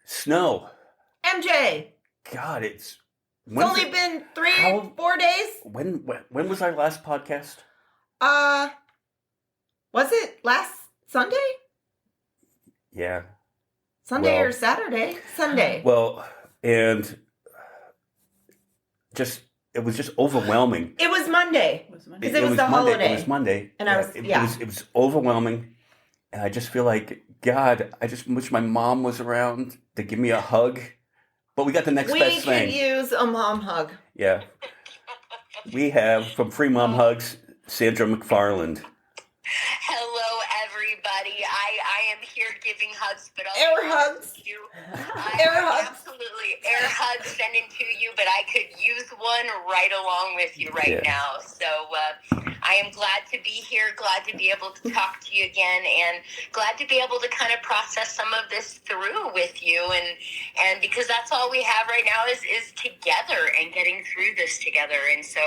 Snow. MJ. God, it's only been 4 days. When was our last podcast? Was it last Sunday? Yeah. Sunday or Saturday? Sunday. Well, and it was just overwhelming. It was Monday. Because it was the holiday. It was Monday. And it was overwhelming. And I just feel like, God, I just wish my mom was around to give me a hug. But we got the next best thing. We can use a mom hug. Yeah. We have, from Free Mom Hugs, Sandra McFarland. Hello, everybody. I am here giving hugs, but also air hugs. Air hugs. Absolutely. Air hugs sending to you, but I could use one right along with you now. So I am glad to be here, glad to be able to talk to you again, and glad to be able to kind of process some of this through with you. And because that's all we have right now is together and getting through this together. And so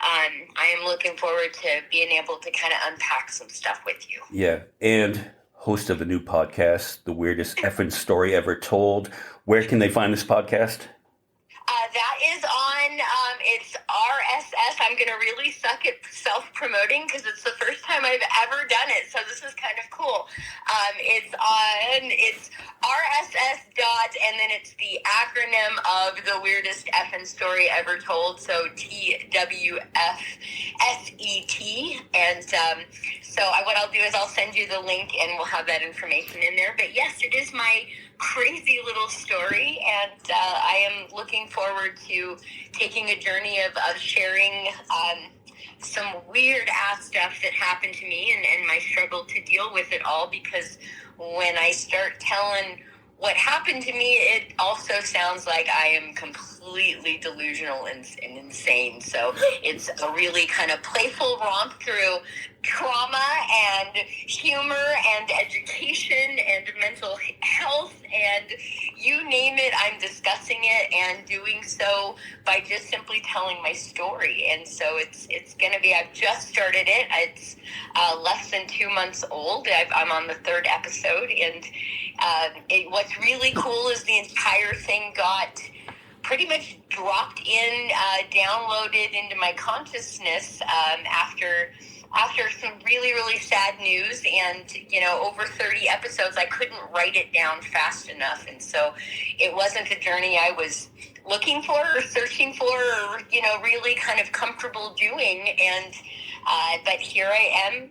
I am looking forward to being able to kind of unpack some stuff with you. Yeah, and host of a new podcast, The Weirdest Effing Story Ever Told. Where can they find this podcast? That is on, it's RSS. I'm going to really suck at self-promoting because it's the first time I've ever done it, so this is kind of cool. It's RSS and then it's the acronym of The Weirdest Effing Story Ever Told, so TWFSET. And so what I'll do is I'll send you the link and we'll have that information in there. But yes, it is my crazy little story, and I am looking forward to taking a journey of sharing some weird ass stuff that happened to me and my struggle to deal with it all, because when I start telling what happened to me, it also sounds like I am completely delusional and insane. So it's a really kind of playful romp through trauma and humor and education and mental health and you name it, I'm discussing it and doing so by just simply telling my story. And so it's going to be, I've just started it. It's less than 2 months old. I'm on the 3rd episode, and what's really cool is the entire thing got pretty much dropped in, downloaded into my consciousness after some really, really sad news and, over 30 episodes, I couldn't write it down fast enough. And so it wasn't a journey I was looking for or searching for or, really kind of comfortable doing. And, but here I am,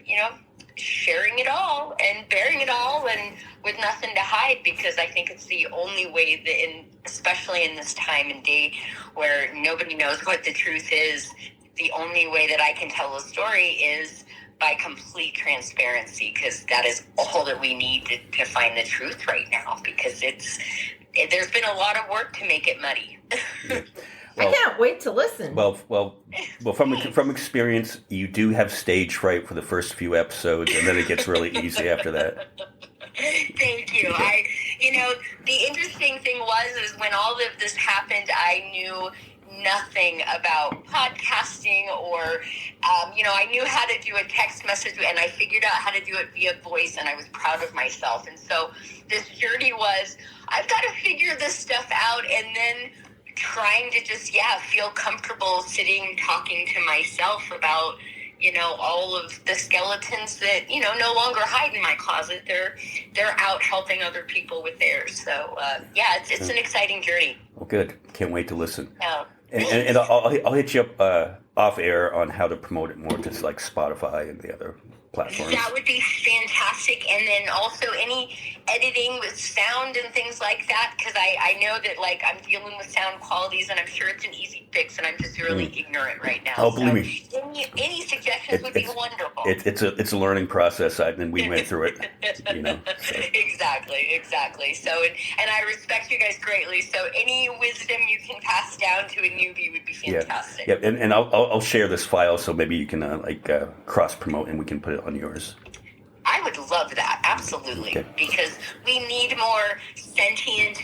sharing it all and bearing it all and with nothing to hide, because I think it's the only way that especially in this time and day where nobody knows what the truth is, the only way that I can tell a story is by complete transparency, because that is all that we need to find the truth right now, because there's been a lot of work to make it muddy. Well, I can't wait to listen. Well, from experience, you do have stage fright for the first few episodes, and then it gets really easy after that. Thank you. The interesting thing is when all of this happened, I knew nothing about podcasting or, I knew how to do a text message, and I figured out how to do it via voice, and I was proud of myself. And so this journey was, I've got to figure this stuff out, and then trying to just, feel comfortable sitting, talking to myself about, all of the skeletons that, no longer hide in my closet. They're out helping other people with theirs. So, it's an exciting journey. Well, good. Can't wait to listen. Oh. And I'll hit you up off air on how to promote it more, just like Spotify and the other platforms. That would be fantastic. And then also any editing with sound and things like that, because I know that I'm dealing with sound qualities, and I'm sure it's an easy fix, and I'm just really ignorant right now. Oh, believe me. Any suggestions would be wonderful. It's a learning process, and we went through it. So. Exactly. So and I respect you guys greatly. So any wisdom you can pass down to a newbie would be fantastic. Yeah. And I'll share this file so maybe you can cross promote and we can put it on yours. I would love that, absolutely, because we need more sentient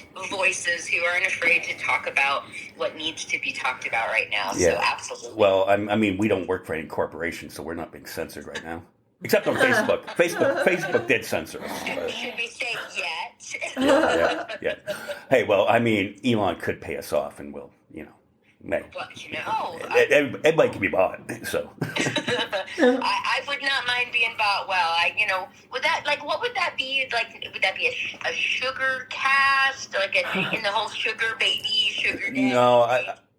voices who aren't afraid to talk about what needs to be talked about right now. Yeah. So absolutely. Well, I mean, we don't work for any corporation, so we're not being censored right now. Except on Facebook. Facebook did censor us. Should we say yet? Yeah. Hey, well, I mean, Elon could pay us off, and we'll, may. Well, Everybody can be bought, so. I would not mind being bought. Well, would that, what would that be? Like, would that be a sugar cast, like in the whole sugar baby, sugar daddy? No,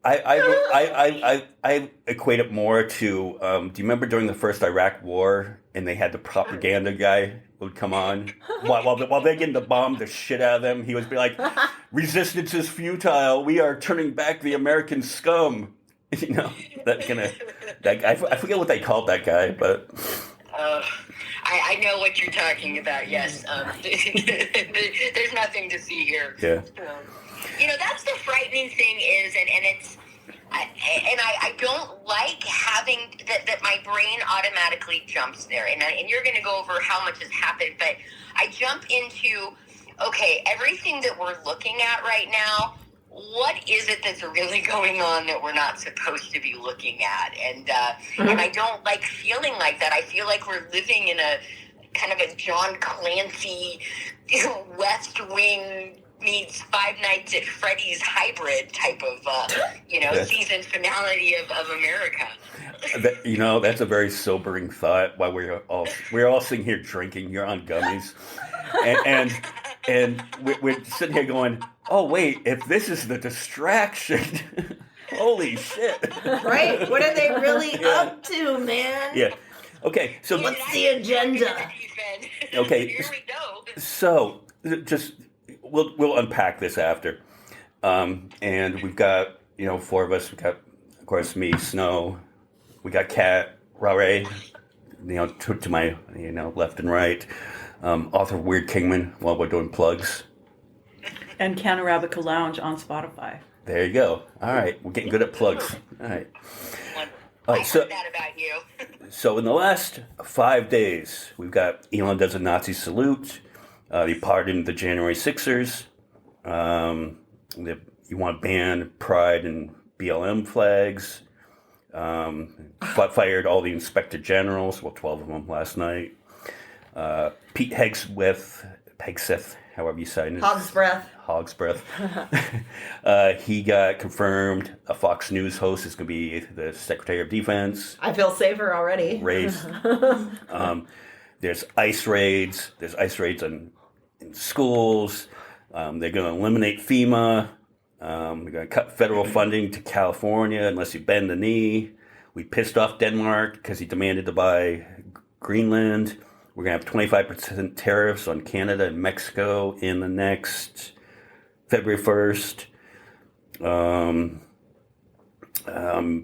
I equate it more to. Do you remember during the first Iraq War, and they had the propaganda guy would come on while they're getting to bomb the shit out of them? He would be like, "Resistance is futile. We are turning back the American scum." That kind of that guy. I forget what they called that guy, but. I know what you're talking about. Yes, there's nothing to see here. Yeah. That's the frightening thing is, and it's, I don't like having that my brain automatically jumps there, and you're going to go over how much has happened, but I jump into, okay, everything that we're looking at right now, what is it that's really going on that we're not supposed to be looking at? And and I don't like feeling like that. I feel like we're living in a kind of a John Clancy, West Wing meets Five Nights at Freddy's hybrid type of, season finale of America. That's a very sobering thought. While we're all sitting here drinking, you're on gummies, and we're sitting here going, "Oh wait, if this is the distraction, holy shit!" Right? What are they really up to, man? Yeah. Okay. So what's the agenda? Okay. Here we go. So just. We'll unpack this after, and we've got four of us. We got, of course, me, Snow. We got Kat, Rare, to my left and right. Author of Weird Kingman while we're doing plugs. And Canarabica Lounge on Spotify. There you go. All right, we're getting good at plugs. All right. I heard that about you. So in the last 5 days, we've got Elon does a Nazi salute. He pardoned the January 6ers. You want to ban Pride and BLM flags. Fired all the inspector generals, 12 of them last night. Pete Hegseth, however you say it. Hog's breath. He got confirmed. A Fox News host is going to be the Secretary of Defense. I feel safer already. Raised. There's ICE raids. There's ICE raids in schools. They're going to eliminate FEMA. They're going to cut federal funding to California unless you bend the knee. We pissed off Denmark because he demanded to buy Greenland. We're going to have 25% tariffs on Canada and Mexico in the next February 1st.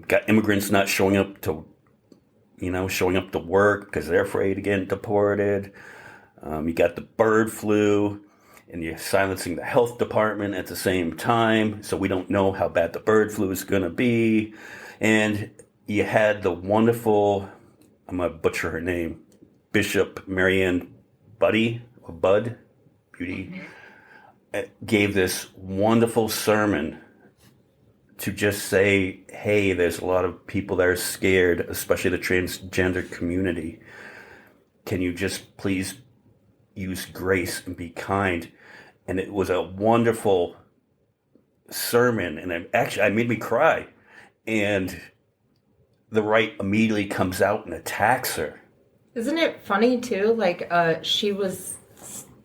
Got immigrants not showing up to work because they're afraid of getting deported. You got the bird flu, and you're silencing the health department at the same time, so we don't know how bad the bird flu is going to be. And you had the wonderful, I'm going to butcher her name, Bishop Marianne Bud, Beauty, gave this wonderful sermon to just say, hey, there's a lot of people that are scared, especially the transgender community. Can you just please use grace and be kind? And it was a wonderful sermon, and it made me cry. And the right immediately comes out and attacks her. Isn't it funny, too? Like, she was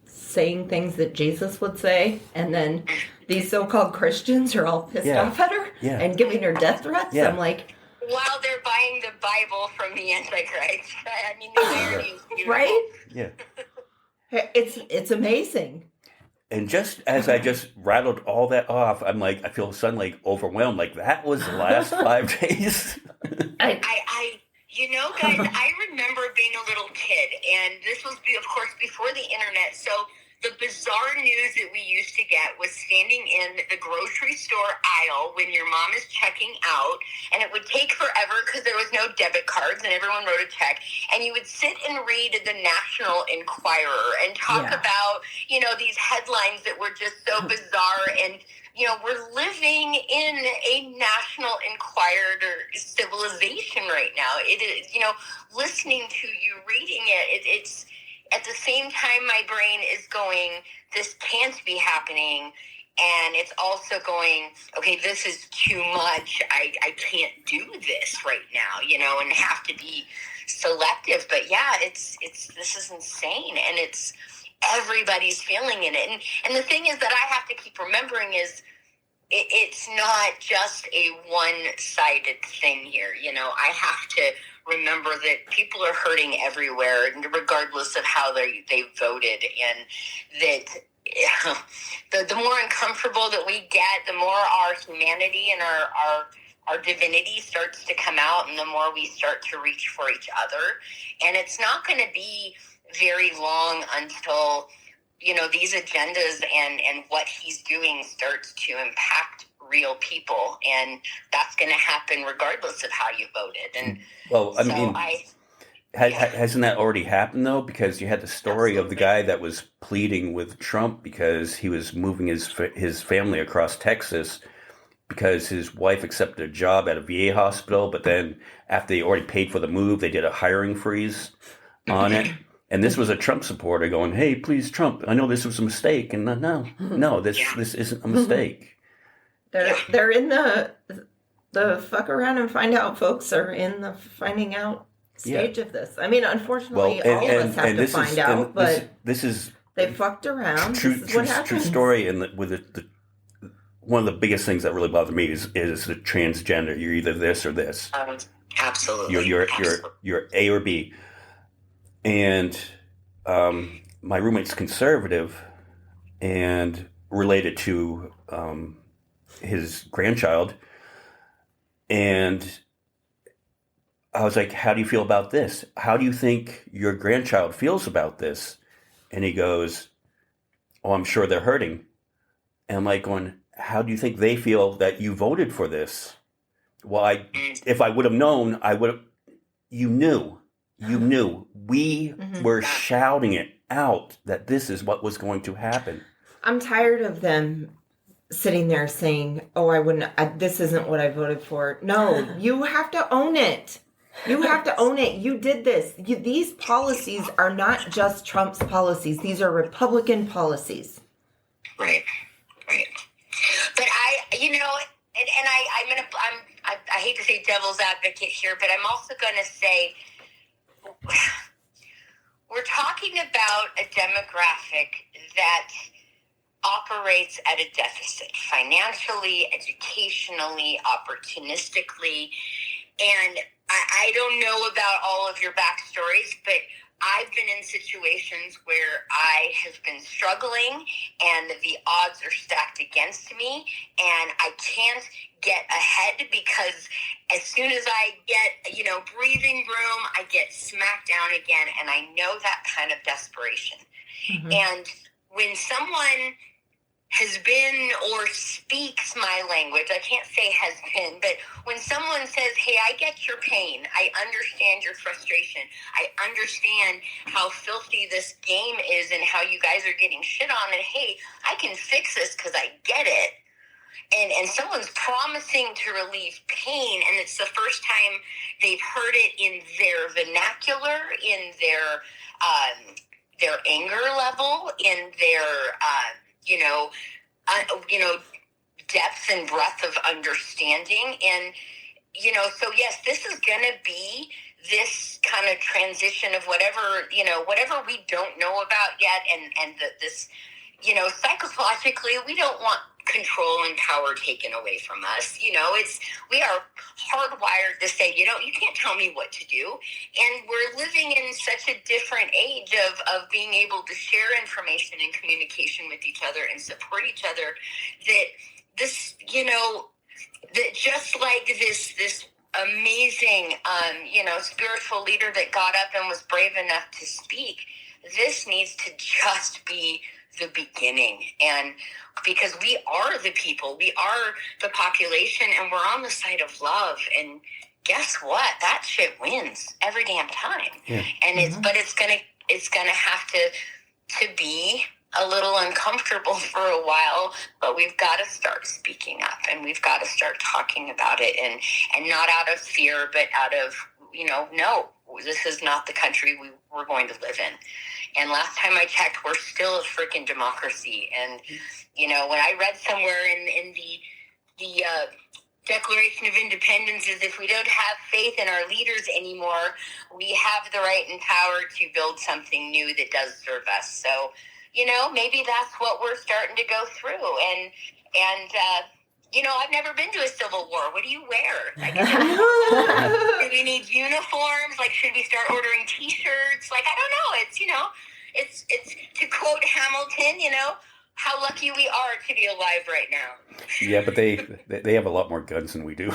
saying things that Jesus would say, and then these so-called Christians are all pissed off at her and giving her death threats. I'm like... While they're buying the Bible from the Antichrist. I mean, the irony is beautiful. Right? Yeah. It's amazing. And just as I just rattled all that off, I'm like, I feel suddenly overwhelmed. Like, that was the last 5 days. Guys, I remember being a little kid, and this was, of course, before the internet, so the bizarre news that we used to get was standing in the grocery store aisle when your mom is checking out, and it would take forever because there was no debit cards and everyone wrote a check, and you would sit and read the National Enquirer and talk about, these headlines that were just so bizarre. And we're living in a National Enquirer civilization right now. It is, listening to you reading it's at the same time my brain is going, this can't be happening. And it's also going, okay, this is too much. I can't do this right now, and have to be selective. But yeah, this is insane. And everybody's feeling in it. And the thing is that I have to keep remembering is it's not just a one-sided thing here. I have to remember that people are hurting everywhere, regardless of how they voted, and that the more uncomfortable that we get, the more our humanity and our divinity starts to come out, and the more we start to reach for each other. And it's not going to be very long until these agendas and what he's doing starts to impact real people, and that's going to happen regardless of how you voted. And hasn't that already happened though? Because you had the story Absolutely. of the guy that was pleading with Trump because he was moving his family across Texas because his wife accepted a job at a VA hospital, but then after they already paid for the move, they did a hiring freeze on it. And this was a Trump supporter going, "Hey, please, Trump, I know this was a mistake." And no, this isn't a mistake. They're in the fuck around and find out folks are in the finding out stage of this. I mean, unfortunately, all of us have to find out, but this is they fucked around. True, this is what happens. True story. And with the one of the biggest things that really bothered me is the transgender. You're either this or this. Absolutely. You're A or B. And my roommate's conservative and related to his grandchild. And I was like, "How do you feel about this? How do you think your grandchild feels about this?" And he goes, "Oh, I'm sure they're hurting." And I'm like going, "How do you think they feel that you voted for this?" Well, if I would have known, I would have. You knew. We were shouting it out that this is what was going to happen. I'm tired of them sitting there saying, "Oh, this isn't what I voted for." No, you have to own it. You have to own it. You did this. These policies are not just Trump's policies. These are Republican policies. Right. But I hate to say devil's advocate here, but I'm also going to say we're talking about a demographic that operates at a deficit financially, educationally, opportunistically. And I don't know about all of your backstories, but I've been in situations where I have been struggling and the odds are stacked against me and I can't get ahead because as soon as I get, breathing room, I get smacked down again. And I know that kind of desperation. Mm-hmm. And when someone has been or speaks my language, I can't say has been, but when someone says, "Hey, I get your pain, I understand your frustration, I understand how filthy this game is and how you guys are getting shit on, and hey, I can fix this because I get it," and someone's promising to relieve pain, and it's the first time they've heard it in their vernacular, in their anger level, in their depth and breadth of understanding. And, so yes, this is going to be this kind of transition of whatever we don't know about yet. And this, psychologically, we don't want control and power taken away from us. We are hardwired to say, you can't tell me what to do. And we're living in such a different age of being able to share information and communication with each other and support each other that this, that just like this amazing, spiritual leader that got up and was brave enough to speak, this needs to just be the beginning. And because we are the people, we are the population, and we're on the side of love. And guess what? That shit wins every damn time. Yeah. And it's gonna have to be a little uncomfortable for a while, but we've got to start speaking up, and we've got to start talking about it, and not out of fear, but out of, no, this is not the country we're going to live in. And last time I checked, we're still a freaking democracy. And, when I read somewhere in the Declaration of Independence is, if we don't have faith in our leaders anymore, we have the right and power to build something new that does serve us. So, maybe that's what we're starting to go through. And I've never been to a civil war. What do you wear? Like, do we need uniforms? Like, should we start ordering T-shirts? Like, I don't know. It's to quote Hamilton, how lucky we are to be alive right now. Yeah, but they have a lot more guns than we do.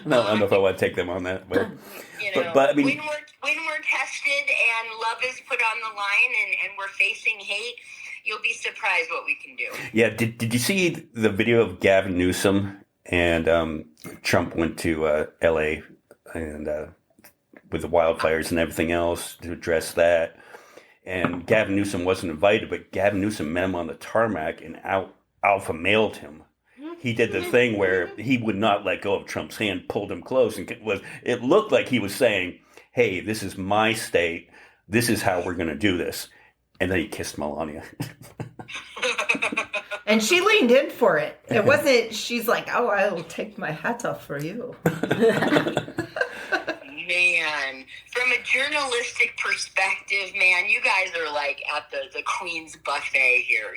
No, I don't know if I want to take them on that, but I mean, when we're tested and love is put on the line, and we're facing hate, you'll be surprised what we can do. Yeah, did you see the video of Gavin Newsom and Trump went to L.A. and with the wildfires and everything else to address that, and Gavin Newsom wasn't invited, but Gavin Newsom met him on the tarmac and alpha mailed him. He did the thing where he would not let go of Trump's hand, pulled him close, and it looked like he was saying, hey, this is my state. This is how we're going to do this. And then he kissed Melania. And she leaned in for it. It wasn't, she's like, oh, I will take my hat off for you. Man, from a journalistic perspective, man, you guys are like at the Queen's buffet here.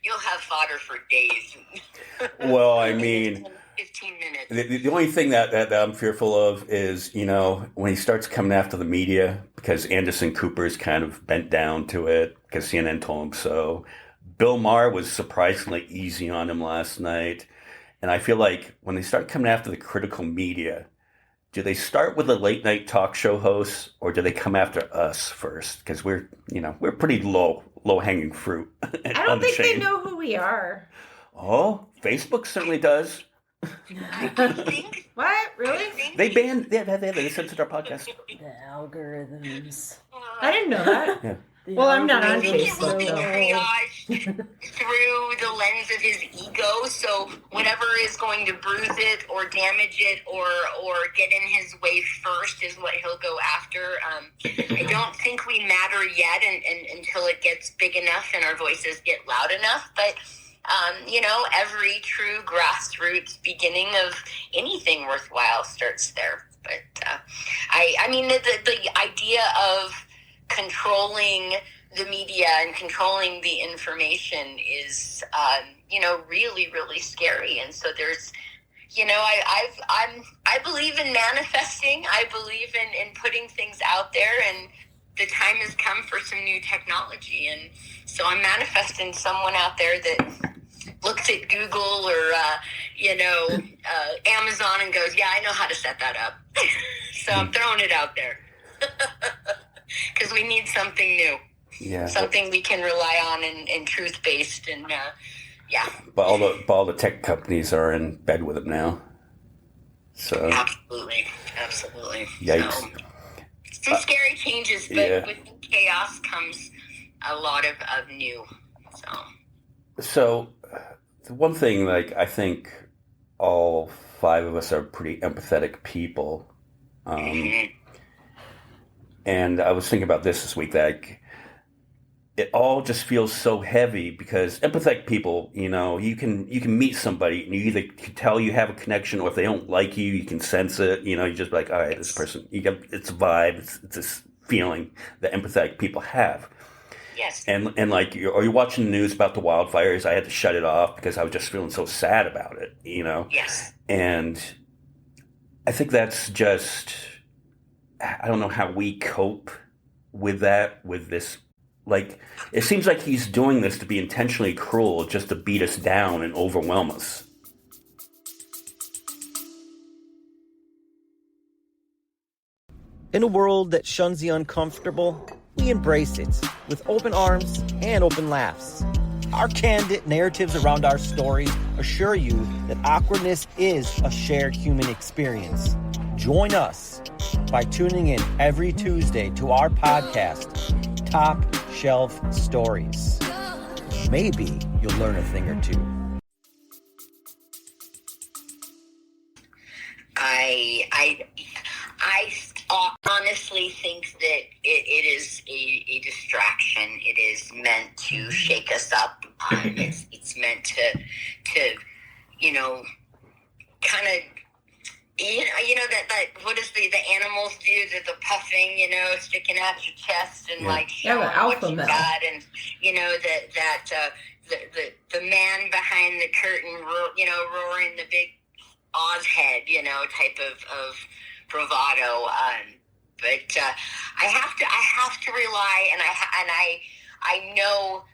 You'll have fodder for days. Well, I mean, 15 minutes. The only thing that I'm fearful of is, when he starts coming after the media, because Anderson Cooper's kind of bent down to it because CNN told him so. Bill Maher was surprisingly easy on him last night. And I feel like when they start coming after the critical media, do they start with the late night talk show hosts, or do they come after us first? Because we're pretty low hanging fruit. I don't think they know who we are. Oh, Facebook certainly does. What? Really? They banned. They censored our podcast. The algorithms. I didn't know that. Yeah. Well, I'm not on I think it will Facebook, be though. triaged through the lens of his ego. So whatever is going to bruise it or damage it or get in his way first is what he'll go after. I don't think we matter yet until it gets big enough and our voices get loud enough. But every true grassroots beginning of anything worthwhile starts there. But I mean, the idea of controlling the media and controlling the information is, really, really scary. And so there's, I believe in manifesting. I believe in putting things out there, and the time has come for some new technology. And so I'm manifesting someone out there that looks at Google or, Amazon and goes, yeah, I know how to set that up. So I'm throwing it out there. Because we need something new. Yeah. Something we can rely on and truth-based. And, yeah. But all the tech companies are in bed with it now. So. Absolutely. Yikes. So, some scary changes, but with chaos comes a lot of new. So, the one thing, I think all five of us are pretty empathetic people. And I was thinking about this week, it all just feels so heavy because empathetic people, you can meet somebody and you either can tell you have a connection, or if they don't like you, you can sense it. You just be like, all right, this person, it's a vibe, it's this feeling that empathetic people have. Yes. And you're watching the news about the wildfires. I had to shut it off because I was just feeling so sad about it, Yes. And I think that's just, I don't know how we cope with that, with this. It seems like he's doing this to be intentionally cruel, just to beat us down and overwhelm us. In a world that shuns the uncomfortable, We embrace it with open arms and open laughs. Our candid narratives around our stories assure you that awkwardness is a shared human experience. Join us by tuning in every Tuesday to our podcast, Top Shelf Stories. Maybe you'll learn a thing or two. I honestly think that it is a distraction. It is meant to shake us up. It's meant to kind of that what does the animals do? The puffing, sticking out your chest and showing what you got, and the man behind the curtain, roaring the big Oz head, type of bravado. But I have to rely, and I know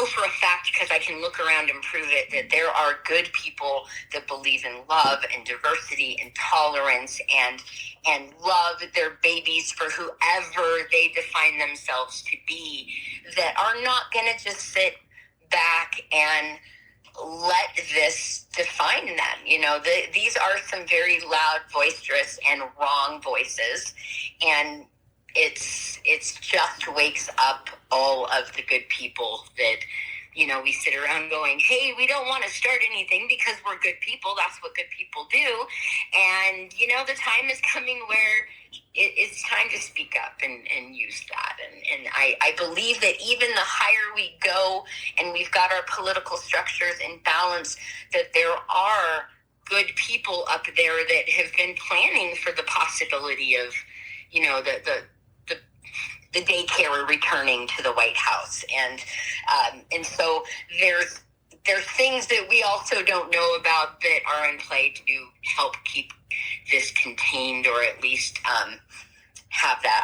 for a fact, because I can look around and prove it, that there are good people that believe in love and diversity and tolerance and love their babies for whoever they define themselves to be, that are not going to just sit back and let this define them. These are some very loud, boisterous, and wrong voices, and it's just wakes up all of the good people that we sit around going, hey, we don't want to start anything because we're good people. That's what good people do. And the time is coming where it's time to speak up and use that. And I believe that even the higher we go and we've got our political structures in balance, that there are good people up there that have been planning for the possibility of the daycare returning to the White House. And so there's things that we also don't know about that are in play to help keep this contained, or at least have that.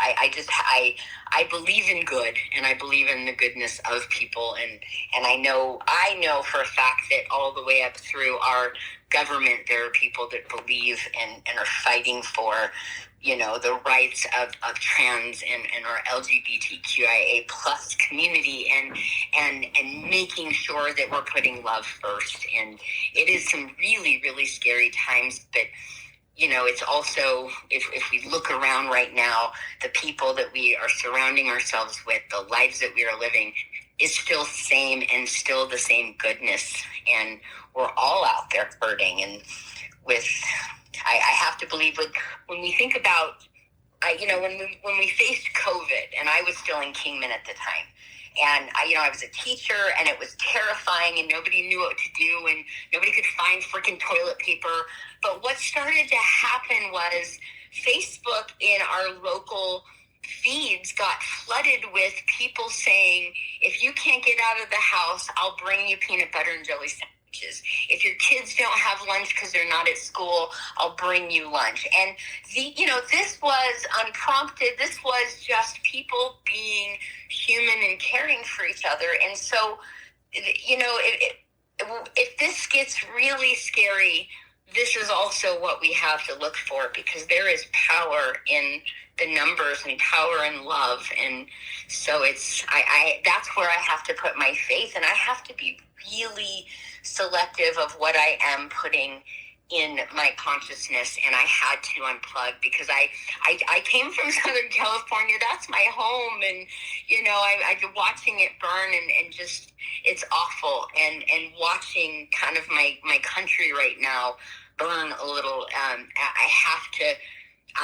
I believe in good, and I believe in the goodness of people, and I know for a fact that all the way up through our government there are people that believe and are fighting for the rights of trans and our LGBTQIA plus community, and making sure that we're putting love first. And it is some really, really scary times, but it's also, if we look around right now, the people that we are surrounding ourselves with, the lives that we are living, is still same and still the same goodness. And we're all out there hurting. And I have to believe when we think about, when we faced COVID, and I was still in Kingman at the time, and I was a teacher, and it was terrifying, and nobody knew what to do, and nobody could find freaking toilet paper. But what started to happen was Facebook in our local feeds got flooded with people saying, if you can't get out of the house, I'll bring you peanut butter and jelly sandwiches. If your kids don't have lunch because they're not at school, I'll bring you lunch. And this was unprompted. This was just people being human and caring for each other. And so, if this gets really scary, this is also what we have to look for, because there is power in the numbers and power in love. And so that's where I have to put my faith, and I have to be really selective of what I am putting in my consciousness. And I had to unplug, because I came from Southern California. That's my home. And, I've been watching it burn, and just, it's awful. And watching kind of my country right now burn a little, I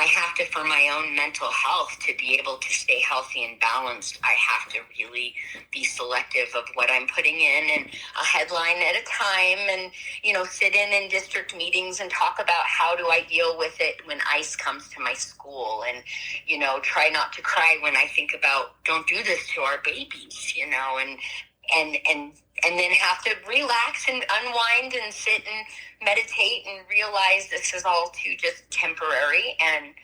have to, for my own mental health, to be able to stay healthy and balanced, I have to really be selective of what I'm putting in, and a headline at a time, and, sit in district meetings and talk about how do I deal with it when ICE comes to my school, and, try not to cry when I think about, don't do this to our babies, and then have to relax and unwind and sit and meditate and realize this is all too just temporary, and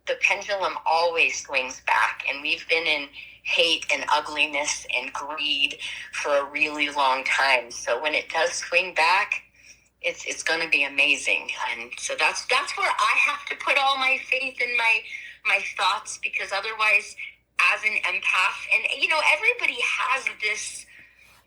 the pendulum always swings back, and we've been in hate and ugliness and greed for a really long time. So when it does swing back, it's going to be amazing. And so that's where I have to put all my faith and my thoughts, because otherwise as an empath, and everybody has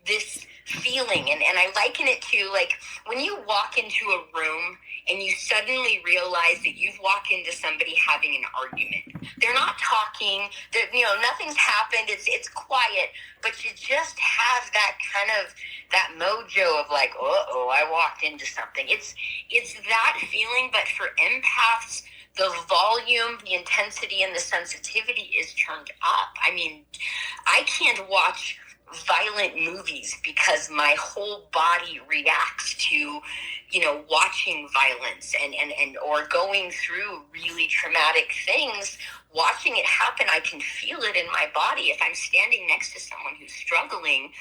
this feeling, and I liken it to, like, when you walk into a room and you suddenly realize that you've walked into somebody having an argument. They're not talking, nothing's happened, it's quiet, but you just have that kind of, that mojo of like, I walked into something. It's that feeling, but for empaths, the volume, the intensity, and the sensitivity is turned up. I mean, I can't watch violent movies because my whole body reacts to, watching violence and or going through really traumatic things. Watching it happen, I can feel it in my body. If I'm standing next to someone who's struggling,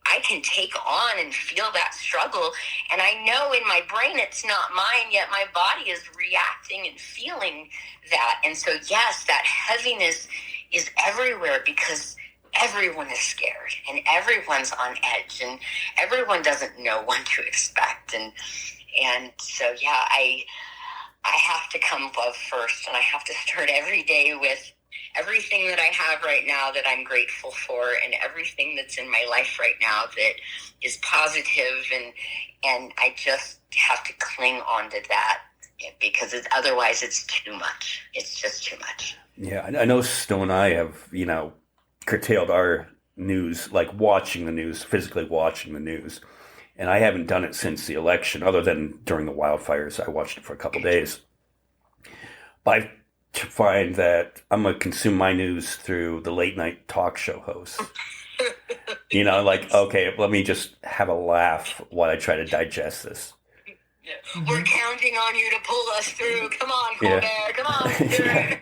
I can take on and feel that struggle. And I know in my brain it's not mine, yet my body is reacting and feeling that. And so, yes, that heaviness is everywhere because everyone is scared and everyone's on edge and everyone doesn't know what to expect. And so, yeah, I have to come love first, and I have to start every day with everything that I have right now that I'm grateful for, and everything that's in my life right now that is positive, and I just have to cling on to that because otherwise it's too much. It's just too much. Yeah, I know Sto and I have, curtailed our news, like watching the news, physically watching the news. And I haven't done it since the election, other than during the wildfires. I watched it for a couple of days. But I find that I'm going to consume my news through the late night talk show hosts. Okay, let me just have a laugh while I try to digest this. Yeah. We're counting on you to pull us through. Come on, Colbert. Yeah. Come on.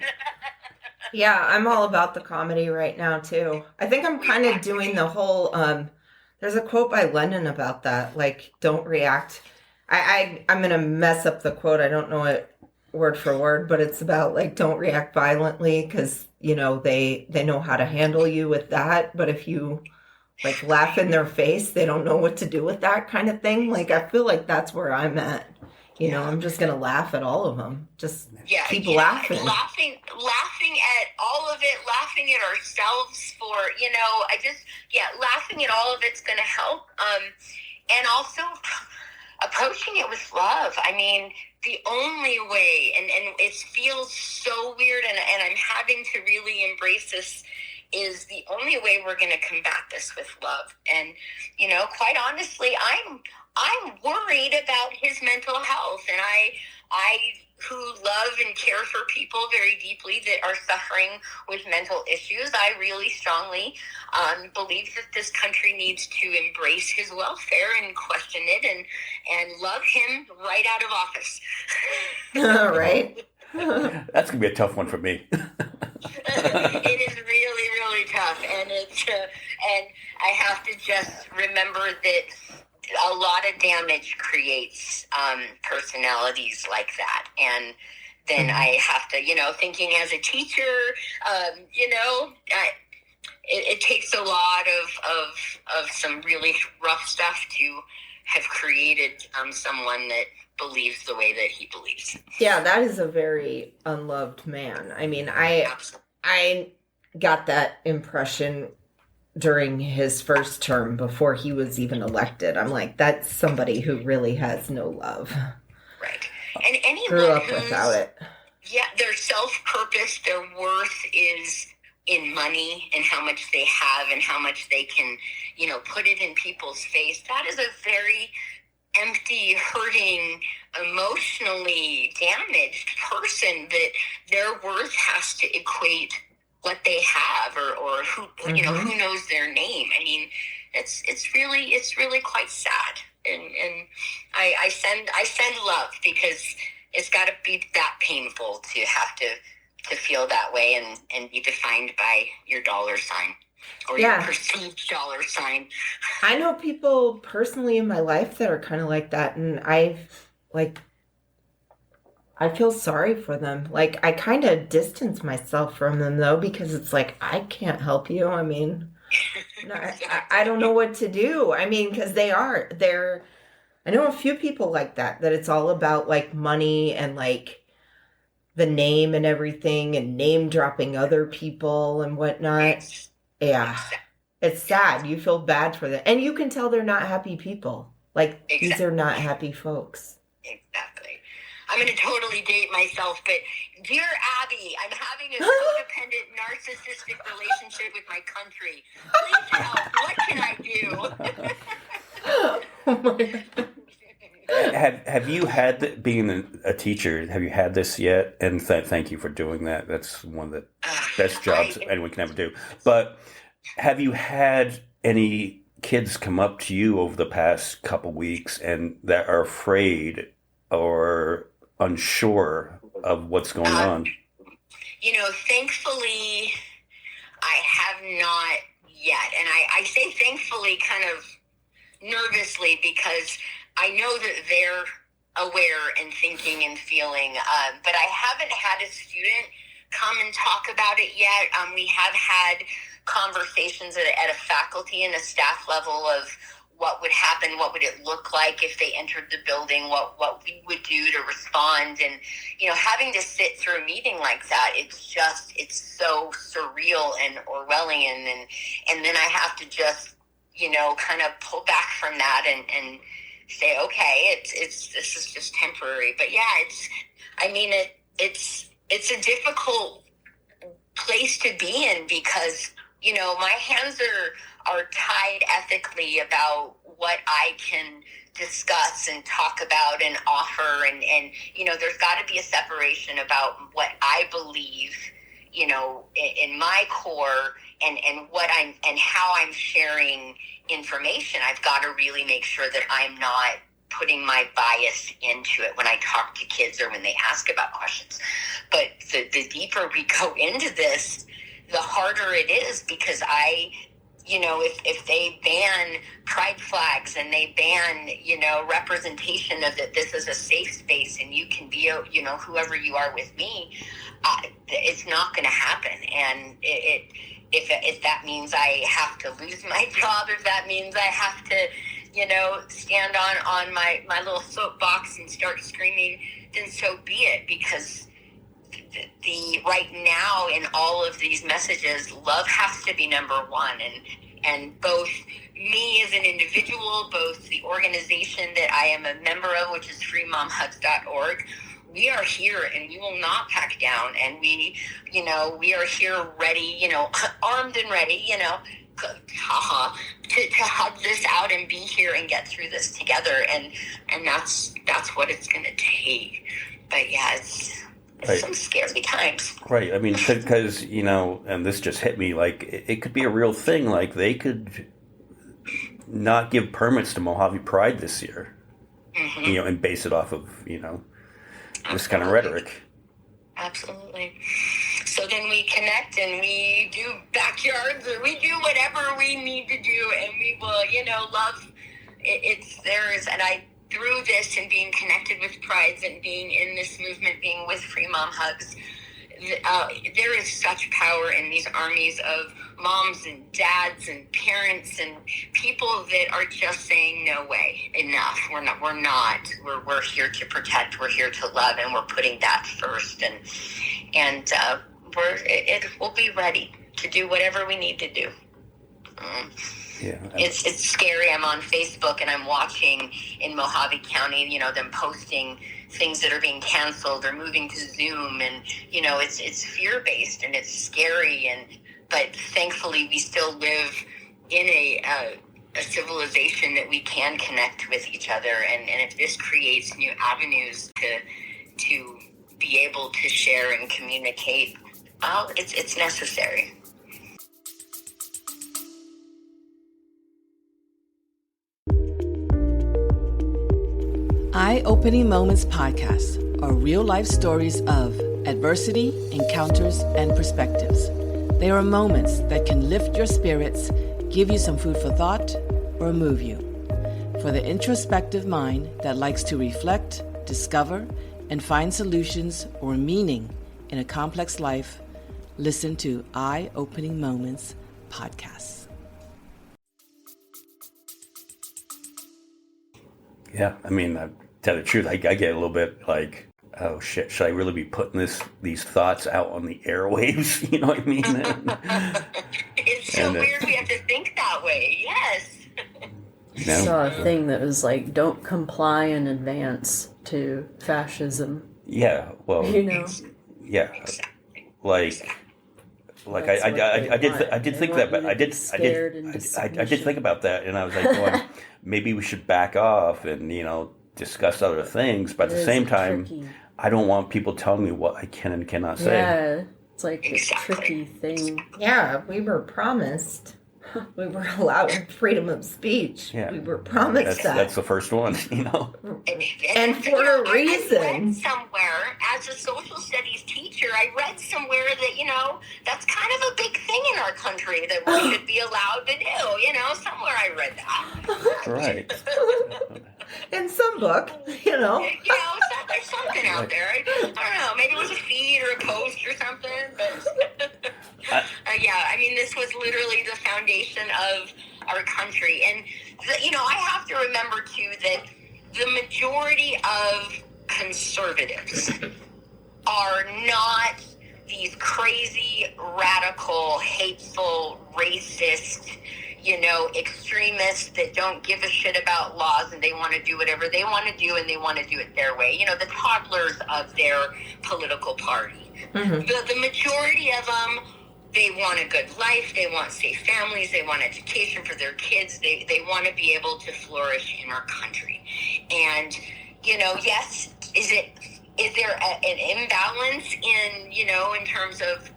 Yeah, I'm all about the comedy right now, too. I think I'm kind of doing the whole, there's a quote by Lennon about that, like, don't react. I'm going to mess up the quote. I don't know it word for word, but it's about, like, don't react violently because, they know how to handle you with that. But if you, like, laugh in their face, they don't know what to do with that kind of thing. Like, I feel like that's where I'm at. I'm just going to laugh at all of them. Just keep laughing. Laughing at all of it, laughing at ourselves for, laughing at all of it's going to help. And also approaching it with love. I mean, the only way, and it feels so weird, and I'm having to really embrace this, is the only way we're going to combat this with love. And, quite honestly, I'm worried about his mental health, and I who love and care for people very deeply that are suffering with mental issues, I really strongly believe that this country needs to embrace his welfare and question it and love him right out of office. Right? That's going to be a tough one for me. It is really, really tough, and and I have to just remember that a lot of damage creates personalities like that, and then I have to, thinking as a teacher, it takes a lot of some really rough stuff to have created someone that believes the way that he believes. Yeah, that is a very unloved man. I mean, I got that impression during his first term before he was even elected. I'm like, that's somebody who really has no love. Right. And anyone grew up without it. Yeah, their self-purpose, their worth is in money and how much they have and how much they can, put it in people's face. That is a very empty, hurting, emotionally damaged person that their worth has to equate what they have or who who knows their name. I mean, it's really quite sad, and I send love because it's got to be that painful to have to feel that way and be defined by your dollar sign or your perceived dollar sign. I know people personally in my life that are kind of like that, and I feel sorry for them. Like, I kind of distance myself from them, though, because it's like, I can't help you. I mean, I don't know what to do. I mean, because I know a few people like that it's all about, like, money and, like, the name and everything and name dropping other people and whatnot. Yeah. It's sad. You feel bad for them. And you can tell they're not happy people. Like, these are not happy folks. Exactly. I'm going to totally date myself, but dear Abby, I'm having a codependent, narcissistic relationship with my country. Please help. What can I do? Oh my God. Have you had, being a teacher, have you had this yet? And thank you for doing that. That's one of the best jobs anyone can ever do. But have you had any kids come up to you over the past couple weeks and that are afraid or unsure of what's going on? Thankfully, I have not yet. And I say thankfully kind of nervously because I know that they're aware and thinking and feeling. But I haven't had a student come and talk about it yet. We have had conversations at a faculty and a staff level of what would happen, what would it look like if they entered the building, what we would do to respond. And, having to sit through a meeting like that, it's so surreal and Orwellian. And then I have to just, kind of pull back from that and say, okay, this is just temporary. But yeah, it's a difficult place to be in because, my hands are tied ethically about what I can discuss and talk about and offer. And there's got to be a separation about what I believe, in my core and how I'm sharing information. I've got to really make sure that I'm not putting my bias into it when I talk to kids or when they ask about questions. But the deeper we go into this, the harder it is because if they ban pride flags and they ban, representation of that this is a safe space and you can be, whoever you are with me, it's not going to happen. And if that means I have to lose my job, if that means I have to, stand on my little soapbox and start screaming, then so be it. Because the right now in all of these messages, love has to be number one. And both me as an individual, both the organization that I am a member of, which is freemomhugs.org, we are here and we will not back down. And we are here ready, armed and ready, to hug this out and be here and get through this together. And that's what it's going to take. But yeah, it's some scary times. Right. I mean, because, and this just hit me, like, it could be a real thing. Like, they could not give permits to Mojave Pride this year, and base it off of, this kind of rhetoric. Absolutely. So then we connect and we do backyards or we do whatever we need to do and we will, love it's theirs. And through this and being connected with Prides and being in this movement, being with Free Mom Hugs, there is such power in these armies of moms and dads and parents and people that are just saying, no way, enough. We're here to protect, we're here to love, and we're putting that first. And we'll be ready to do whatever we need to do. Yeah, it's scary. I'm on Facebook and I'm watching in Mojave County, them posting things that are being canceled or moving to Zoom, and it's fear-based and it's scary. But thankfully, we still live in a civilization that we can connect with each other, and if this creates new avenues to be able to share and communicate, it's necessary. Eye-Opening Moments podcast are real-life stories of adversity, encounters, and perspectives. They are moments that can lift your spirits, give you some food for thought, or move you. For the introspective mind that likes to reflect, discover, and find solutions or meaning in a complex life, listen to Eye-Opening Moments podcasts. Yeah, I mean, tell the truth, I get a little bit like, oh shit, should I really be putting these thoughts out on the airwaves? You know what I mean? It's so weird we have to think that way. Yes. You know? Saw a thing that was like, don't comply in advance to fascism. Yeah, well, You know? yeah, like I did think that, but I did think about that, and I was like, going, maybe we should back off and discuss other things, but at the same time, tricky. I don't want people telling me what I can and cannot say. Yeah, it's like this tricky thing. Yeah, we were promised. We were allowed freedom of speech. Yeah. We were promised that. That's the first one, And for a reason. I read somewhere, as a social studies teacher, I read somewhere that, that's kind of a big thing in our country that we should be allowed to do. Somewhere I read that. Right. In some book, So there's something out there. I don't know. Maybe it was a feed or a post or something. But this was literally the foundation of our country. And, I have to remember, too, that the majority of conservatives are not these crazy, radical, hateful, racist, extremists that don't give a shit about laws and they want to do whatever they want to do and they want to do it their way. The toddlers of their political party. Mm-hmm. The majority of them, they want a good life, they want safe families, they want education for their kids, they want to be able to flourish in our country. And, yes, is there an imbalance in terms of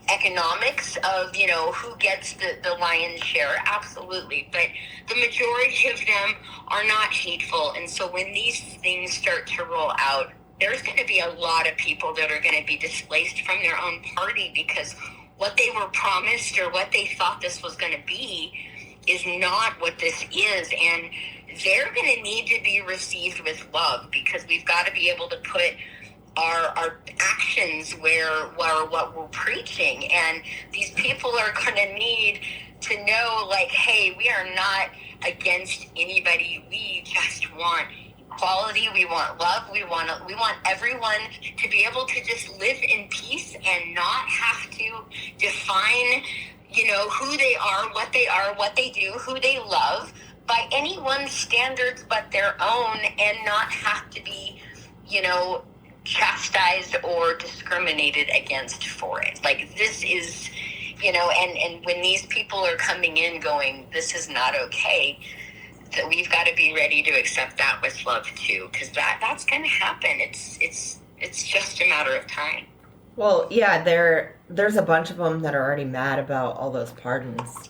economics of, who gets the lion's share? Absolutely. But the majority of them are not hateful. And so when these things start to roll out, there's going to be a lot of people that are going to be displaced from their own party because what they were promised or what they thought this was going to be is not what this is. And they're going to need to be received with love because we've got to be able to put our actions where what we're preaching. And these people are going to need to know, like, hey, we are not against anybody. We just want equality. We want love. We want everyone to be able to just live in peace and not have to define, who they are, what they do, who they love by anyone's standards but their own, and not have to be, chastised or discriminated against for it. Like, this is, and when these people are coming in going, this is not okay, that we've got to be ready to accept that with love too, because that's going to happen. It's just a matter of time. Well, yeah, there's a bunch of them that are already mad about all those pardons.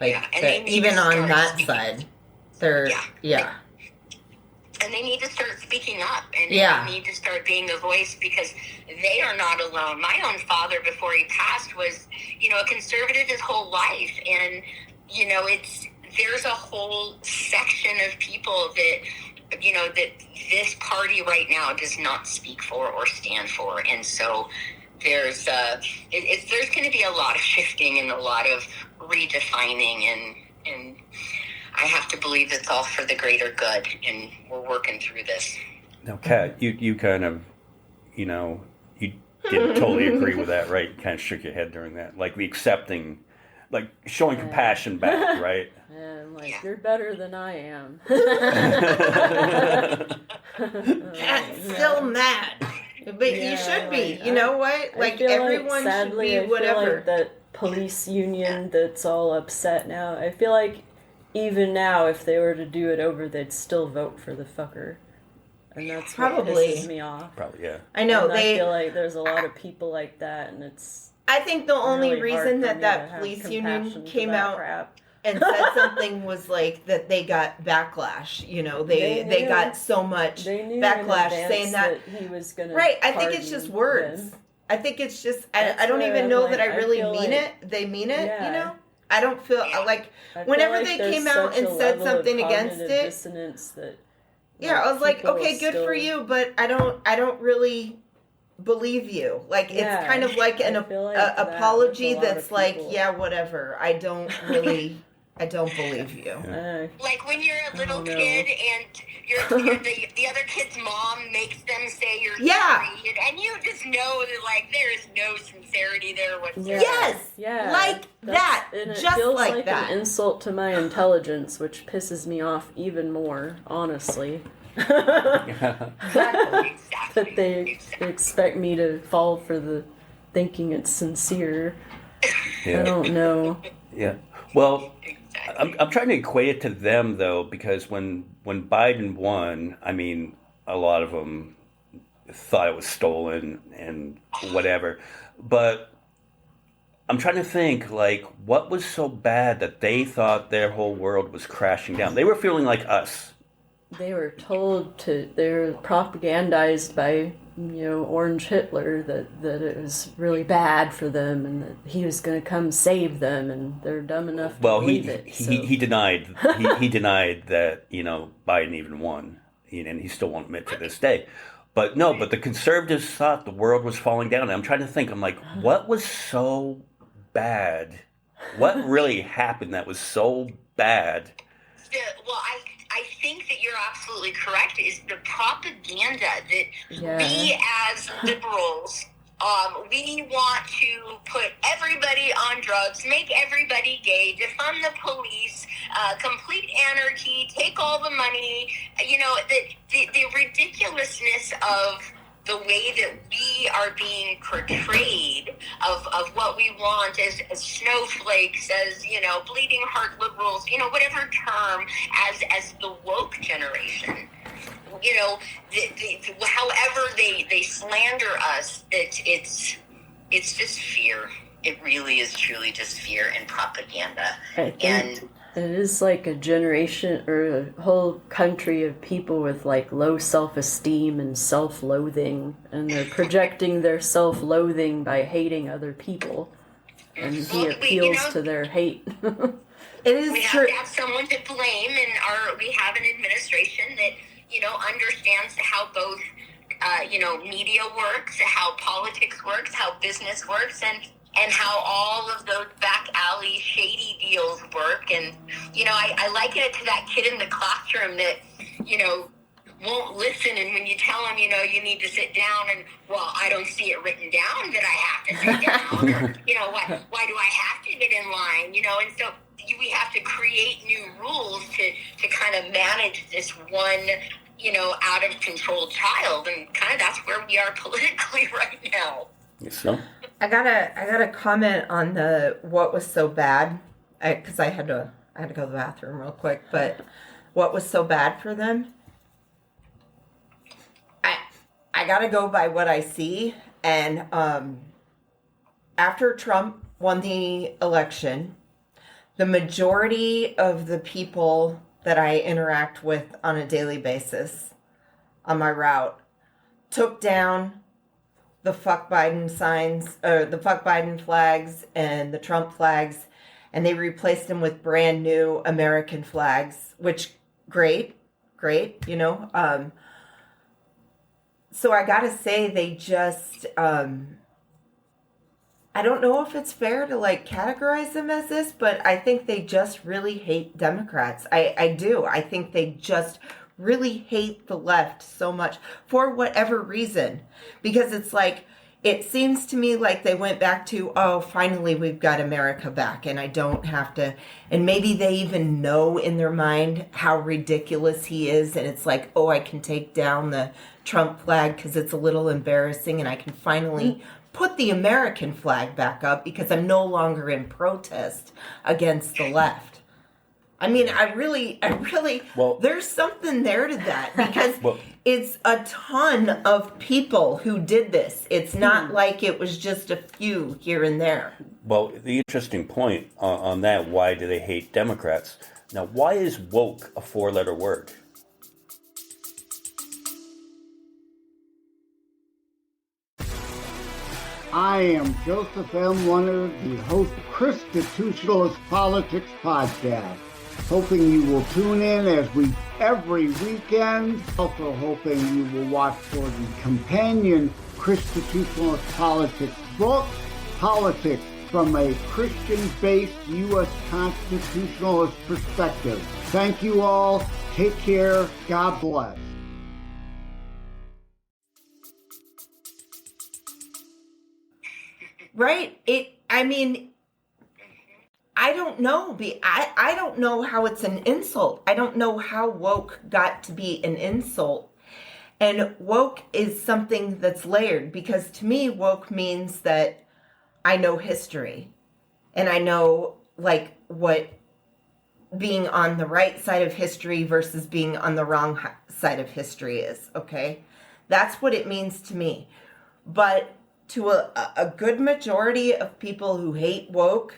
Like, and even on that side, they're and they need to start speaking up, and they need to start being a voice because they are not alone. My own father, before he passed, was, a conservative his whole life, and there's a whole section of people that, that this party right now does not speak for or stand for, and so there's going to be a lot of shifting and a lot of redefining, and I have to believe it's all for the greater good, and we're working through this. Now, Kat, you kind of, you didn't totally agree with that, right? You kind of shook your head during that. Like, the accepting, like, showing compassion back, right? And I'm like, you're better than I am. Still mad. But you should be. You know what? Like, everyone should be whatever. I feel like that police union that's all upset now, I feel like even now, if they were to do it over, they'd still vote for the fucker. And that's what pisses me off. Probably, yeah. I know. I feel like there's a lot of people like that, and it's... I think the only really reason that police union came out crap. and said something was like that they got backlash. They got so much backlash saying that he was going to. Right. I think it's just words. Them. I think it's just. I don't even know that I really mean it. They mean it. Yeah. I don't feel like whenever they came out and said something against it. Dissonance that. Yeah, I was like, okay, good for you, but I don't really believe you. Like, it's kind of like an apology that's like, yeah, whatever. I don't really I don't believe you. Like when you're a little kid and the other kid's mom makes them say you're sorry, and you just know that like there is no sincerity there whatsoever. Yes, like that, and it just feels like that. An insult to my intelligence, which pisses me off even more, honestly. Exactly. That they expect me to fall for the thinking it's sincere. Yeah. I don't know. Yeah. Well, I'm trying to equate it to them, though, because when Biden won, I mean, a lot of them thought it was stolen and whatever. But I'm trying to think, like, what was so bad that they thought their whole world was crashing down? They were feeling like us. They were told they're propagandized by, Orange Hitler that it was really bad for them and that he was going to come save them, and they're dumb enough to believe it. He denied he denied that, Biden even won, and he still won't admit to this day. But no, but the conservatives thought the world was falling down. And I'm trying to think, I'm like, what was so bad? What really happened that was so bad? Well, I think that you're absolutely correct. Is the propaganda that we as liberals, we want to put everybody on drugs, make everybody gay, defund the police, complete anarchy, take all the money. The ridiculousness of the way that we are being portrayed of what we want as snowflakes, as, bleeding heart liberals, whatever term, as the woke generation. However they slander us, it's just fear. It really is truly just fear and propaganda. And it is like a generation or a whole country of people with like low self-esteem and self-loathing, and they're projecting their self-loathing by hating other people, and he appeals to their hate. It is we have to have someone to blame, and we have an administration that understands how both media works, how politics works, how business works, and how all of those back alley shady deals work. And, I liken it to that kid in the classroom that, won't listen. And when you tell him, you need to sit down, and, well, I don't see it written down that I have to sit down. Or, why do I have to get in line? And so we have to create new rules to kind of manage this one, out of control child. And kind of that's where we are politically right now. Yes, so. I gotta comment on what was so bad, because I had to go to the bathroom real quick. But what was so bad for them? I gotta go by what I see. And after Trump won the election, the majority of the people that I interact with on a daily basis on my route took down the fuck Biden signs, or the fuck Biden flags and the Trump flags, and they replaced them with brand new American flags, which great. So I gotta say, they just, I don't know if it's fair to like categorize them as this, but I think they just really hate Democrats. I do. I think they just really hate the left so much for whatever reason, because it's like, it seems to me like they went back to, oh, finally we've got America back and I don't have to, and maybe they even know in their mind how ridiculous he is, and it's like, oh, I can take down the Trump flag because it's a little embarrassing, and I can finally put the American flag back up because I'm no longer in protest against the left. I mean, I really, well, there's something there to that, because it's a ton of people who did this. It's not like it was just a few here and there. Well, the interesting point on that, why do they hate Democrats? Now, why is woke a 4-letter word? I am Joseph M. Warner, the host of Constitutionalist Politics Podcast. Hoping you will tune in every weekend. Also hoping you will watch for the companion Constitutionalist Politics book, Politics, from a Christian-based U.S. constitutionalist perspective. Thank you all. Take care. God bless. Right? I don't know. I don't know how it's an insult. I don't know how woke got to be an insult. And woke is something that's layered, because to me, woke means that I know history. And I know, like, what being on the right side of history versus being on the wrong side of history is, okay? That's what it means to me. But to a good majority of people who hate woke,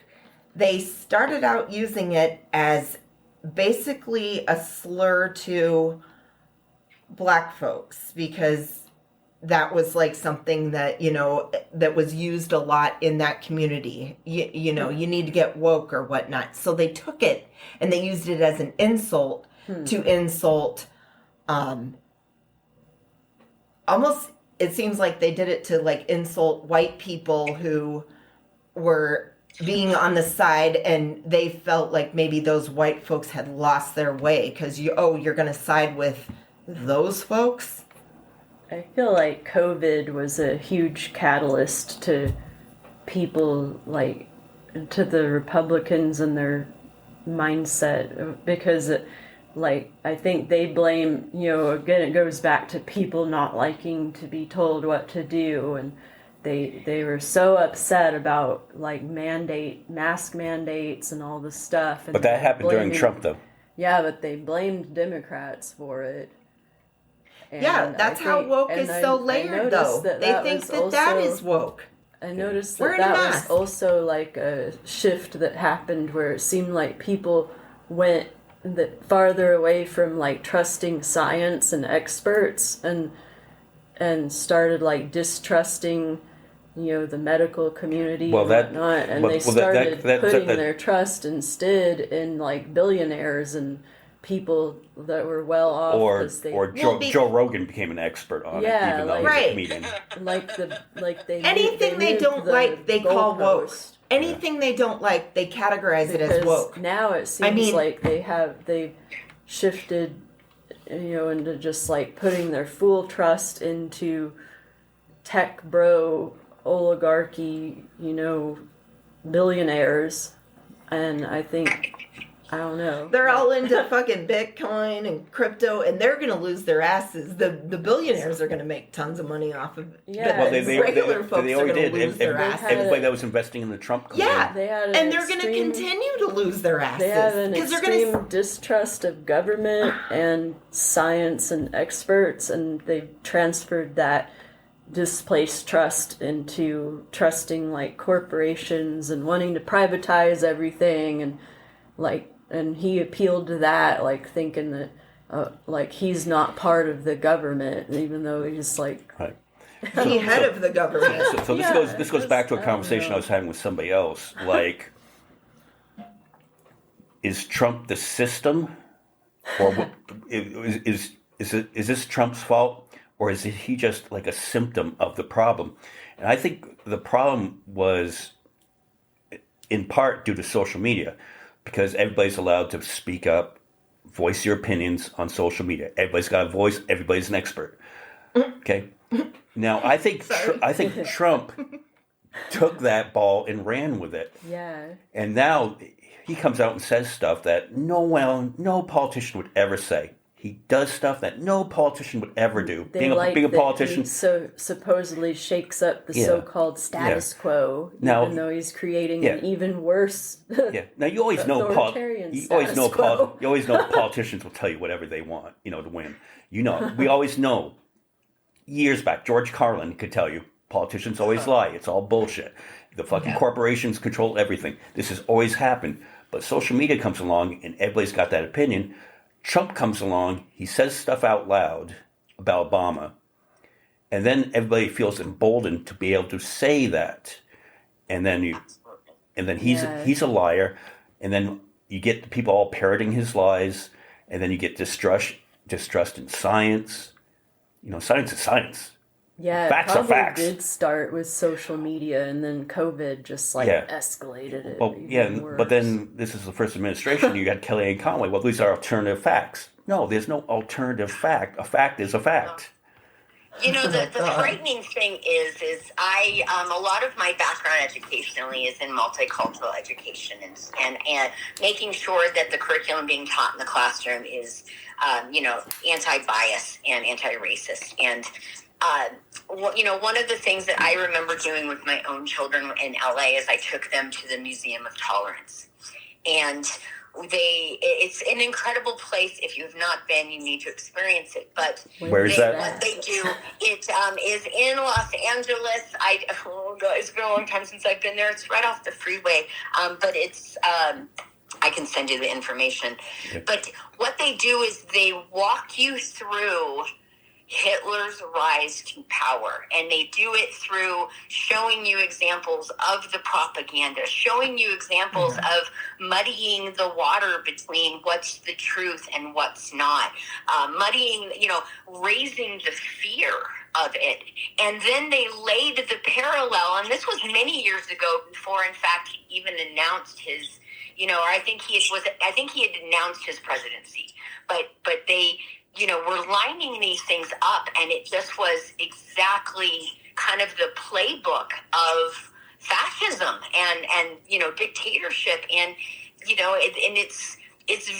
they started out using it as basically a slur to Black folks, because that was like something that, that was used a lot in that community. You need to get woke or whatnot. So they took it and they used it as an insult to insult, almost, it seems like they did it to like insult white people who were being on the side, and they felt like maybe those white folks had lost their way because you're going to side with those folks. I feel like COVID was a huge catalyst to people, like, to the Republicans and their mindset, because I think they blame, again, it goes back to people not liking to be told what to do, and they were so upset about, like, mask mandates and all this stuff. And but that happened during Trump, though. Yeah, but they blamed Democrats for it. And yeah, that's how woke is so layered, though. They think that is woke. I noticed that was also like a shift that happened where it seemed like people went farther away from, like, trusting science and experts and started, like, distrusting, the medical community and whatnot. And they started putting their trust instead in, like, billionaires and people that were well off. Or Joe Rogan became an expert on it, even though he's a comedian. Anything they don't like, they call woke. Anything they don't like, they categorize it as woke. Now it seems like they've shifted, into just, like, putting their full trust into tech bro oligarchy, billionaires. And I think, I don't know. They're all into fucking Bitcoin and crypto, and they're going to lose their asses. The billionaires are going to make tons of money off of it. Yeah, but regular folks are going to lose their asses. Everybody that was investing in the Trump campaign. Yeah, and they're going to continue to lose their asses. They have an extreme distrust of government and science and experts, and they've transferred that displaced trust into trusting, like, corporations and wanting to privatize everything, and, like, and he appealed to that, like, thinking that like, he's not part of the government, even though he's, like, right. The head of the government. So this goes back to a conversation I was having with somebody else. Like, is Trump the system, or is this Trump's fault? Or is he just like a symptom of the problem? And I think the problem was in part due to social media, because everybody's allowed to speak up, voice your opinions on social media. Everybody's got a voice. Everybody's an expert. Okay. Now I think Trump took that ball and ran with it. Yeah. And now he comes out and says stuff that no politician would ever say. He does stuff that no politician would ever do. Being a politician, he so supposedly shakes up the so-called status quo, even though he's creating an even worse. Now you always know politicians will tell you whatever they want, to win. We always know. Years back, George Carlin could tell you politicians always lie. It's all bullshit. The fucking corporations control everything. This has always happened. But social media comes along and everybody's got that opinion. Trump comes along, he says stuff out loud about Obama, and then everybody feels emboldened to be able to say that. And then he's a liar, and then you get the people all parroting his lies, and then you get distrust in science. Science is science. Yeah, Facts it are probably facts. did start with social media, and then COVID just escalated it. Well, even worse. but then this is the first administration. You got Kellyanne Conway. Well, these are alternative facts. No, there's no alternative fact. A fact is a fact. You know, the frightening thing is I a lot of my background educationally is in multicultural education and making sure that the curriculum being taught in the classroom is anti-bias and anti-racist. And one of the things that I remember doing with my own children in LA is I took them to the Museum of Tolerance, and it's an incredible place. If you've not been, you need to experience it. But where's that? What they do, it is in Los Angeles. It's been a long time since I've been there. It's right off the freeway, but it's. I can send you the information. Okay. But what they do is they walk you through Hitler's rise to power, and they do it through showing you examples of the propaganda, showing you examples of muddying the water between what's the truth and what's not, muddying, raising the fear of it. And then they laid the parallel, and this was many years ago before, in fact, he even announced his, I think he had announced his presidency, but they, we're lining these things up, and it just was exactly kind of the playbook of fascism and dictatorship, and it's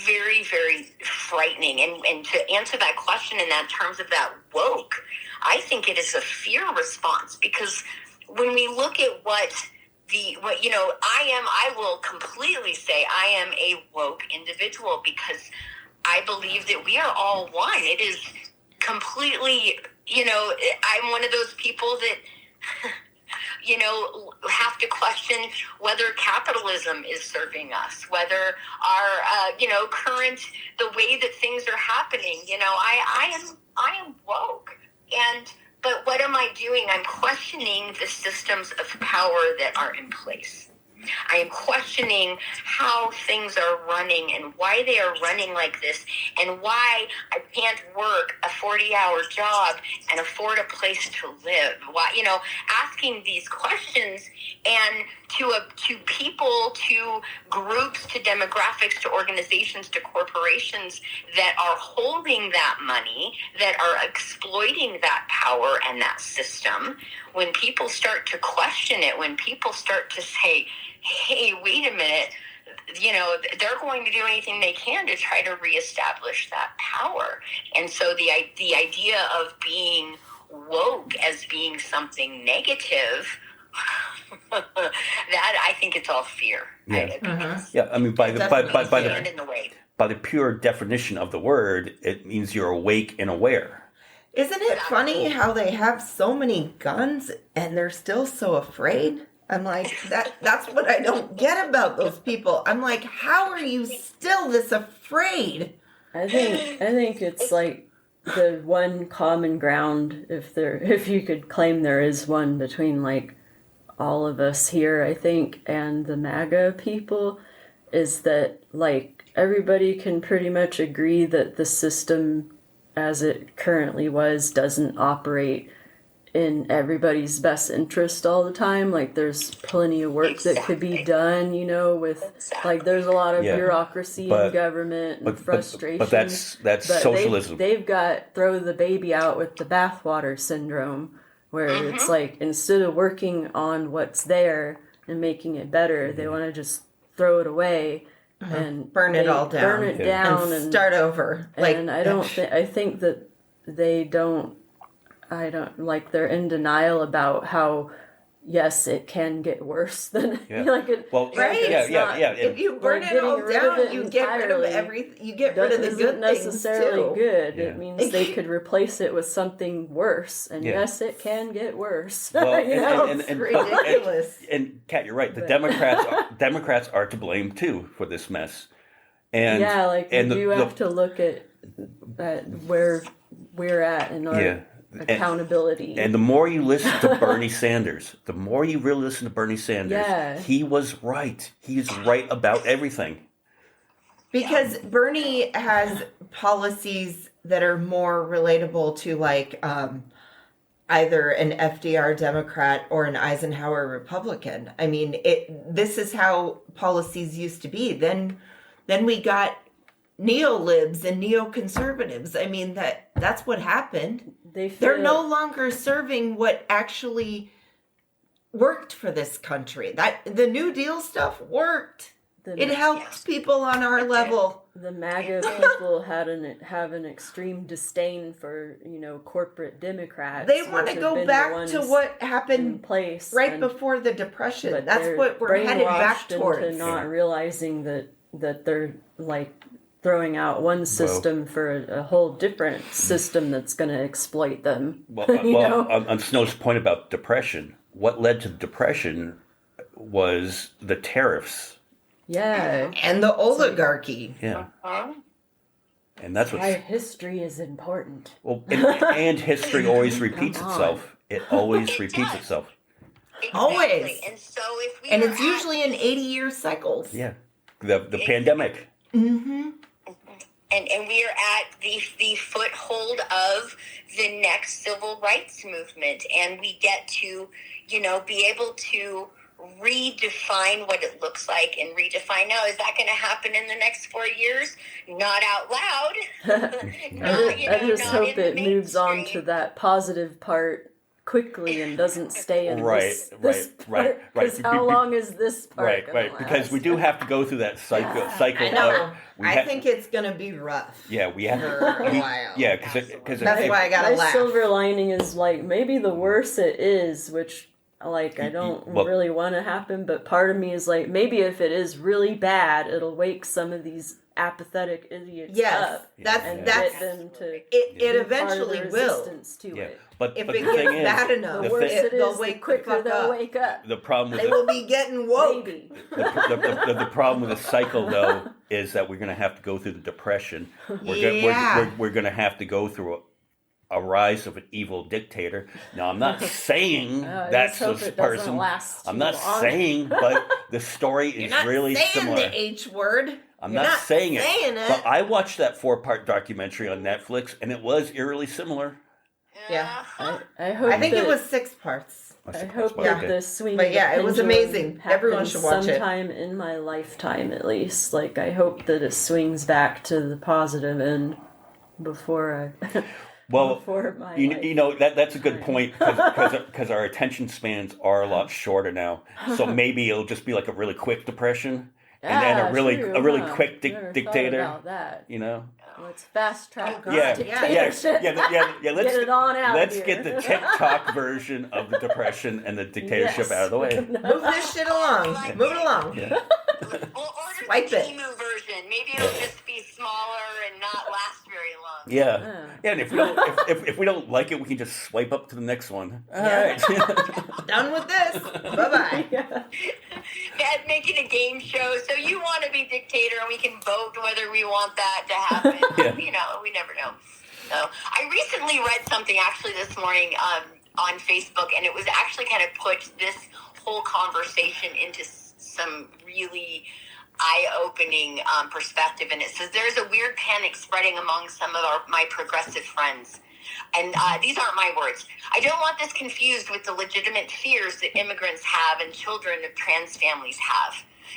very, very frightening. And to answer that question in that terms of that woke, I think it is a fear response, because when we look at I will completely say I am a woke individual, because I believe that we are all one. It is completely, I'm one of those people that, have to question whether capitalism is serving us, whether our, current, the way that things are happening. I am woke. But what am I doing? I'm questioning the systems of power that are in place. I am questioning how things are running and why they are running like this, and why I can't work a 40-hour job and afford a place to live. Why, asking these questions, and to people, to groups, to demographics, to organizations, to corporations that are holding that money, that are exploiting that power and that system. When people start to question it, when people start to say, hey, wait a minute, they're going to do anything they can to try to reestablish that power. And so the idea of being woke as being something negative, that I think it's all fear. Yeah. I mean, by the pure definition of the word, it means you're awake and aware. Isn't it funny how they have so many guns and they're still so afraid? I'm like, that's what I don't get about those people. I'm like, how are you still this afraid? I think it's like the one common ground, if you could claim there is one, between like all of us here, I think, and the MAGA people, is that like everybody can pretty much agree that the system as it currently doesn't operate in everybody's best interest all the time. Like there's plenty of work that could be done, with like there's a lot of bureaucracy in government and frustration. But that's socialism. They've got throw the baby out with the bathwater syndrome, where it's like instead of working on what's there and making it better, they want to just throw it away and burn it all down. Burn it down and start over. And I think that they're in denial about how, yes, it can get worse than right. If you burn it all down, you get rid of everything. You get rid of the good things too. Necessarily good. It means they could replace it with something worse, and yes, it can get worse. Well, it's ridiculous. And Kat, you're right. The Democrats are to blame too for this mess. And you have to look at where we're at in our accountability. And the more you listen to Bernie Sanders, he was right. He's right about everything. Because Bernie has policies that are more relatable to like either an FDR Democrat or an Eisenhower Republican. I mean, this is how policies used to be. Then we got neolibs and neoconservatives. I mean, that's what happened. They're no longer serving what actually worked for this country. That the New Deal stuff worked. It helped people on our level. The MAGA people have an extreme disdain for, corporate Democrats. They want to go back to what happened right before the Depression. That's what we're headed back towards. Into not realizing that they're like throwing out one system for a whole different system that's going to exploit them. On Snow's point about depression, what led to the Depression was the tariffs. Yeah. And the oligarchy. Yeah. And that's why history is important. Well, and history always repeats itself. It always repeats itself. Exactly. Always. And so it's usually in 80-year cycles. Yeah. The pandemic. Mm-hmm. And we are at the foothold of the next civil rights movement. And we get to, be able to redefine what it looks like and redefine now. Is that going to happen in the next 4 years? Not out loud. I just hope it moves on to that positive part quickly and doesn't stay in this part. Because how long is this part gonna last? Because we do have to go through that cycle. I know. I think it's going to be rough. Yeah, we have for a while. Yeah, because that's why I got to laugh. My silver lining is like maybe the worse it is, which I don't really want to happen, but part of me is like, maybe if it is really bad, it'll wake some of these apathetic idiots up. That's get them to it eventually will. To it. But if the it gets thing bad enough, the worse it is, the quicker they'll wake up. The problem they will be getting woke. The problem with the cycle, though, is that we're going to have to go through the Depression. We're going to have to go through a rise of an evil dictator. Now, I'm not saying that's this person. I'm not saying, but the story is really similar. You're not saying the H word. I'm not saying it. But I watched that 4-part documentary on Netflix, and it was eerily similar. Yeah. I hope. I think it was 6 parts. I hope that the swing. But yeah, it was amazing. Everyone should watch it. Sometime in my lifetime, at least. Like, I hope that it swings back to the positive end before I. Well, that's a good point because our attention spans are a lot shorter now. So maybe it'll just be like a really quick depression, and then a really quick dictator. About that. Let's fast track. Dictatorship. Yeah. Let's get it on out. Let's get the TikTok version of the depression and the dictatorship out of the way. Move this shit along. Move it along. Yeah. We'll order the Temu version. Maybe it'll just be smaller and not last very long. Yeah. And if we don't like it, we can just swipe up to the next one. All right. Done with this. Bye-bye. Dad making a game show. So you want to be dictator, and we can vote whether we want that to happen. We never know. So I recently read something actually this morning on Facebook, and it was actually kind of put this whole conversation into some really eye-opening perspective. And it says there's a weird panic spreading among some of my progressive friends. And these aren't my words. I don't want this confused with the legitimate fears that immigrants have and children of trans families have.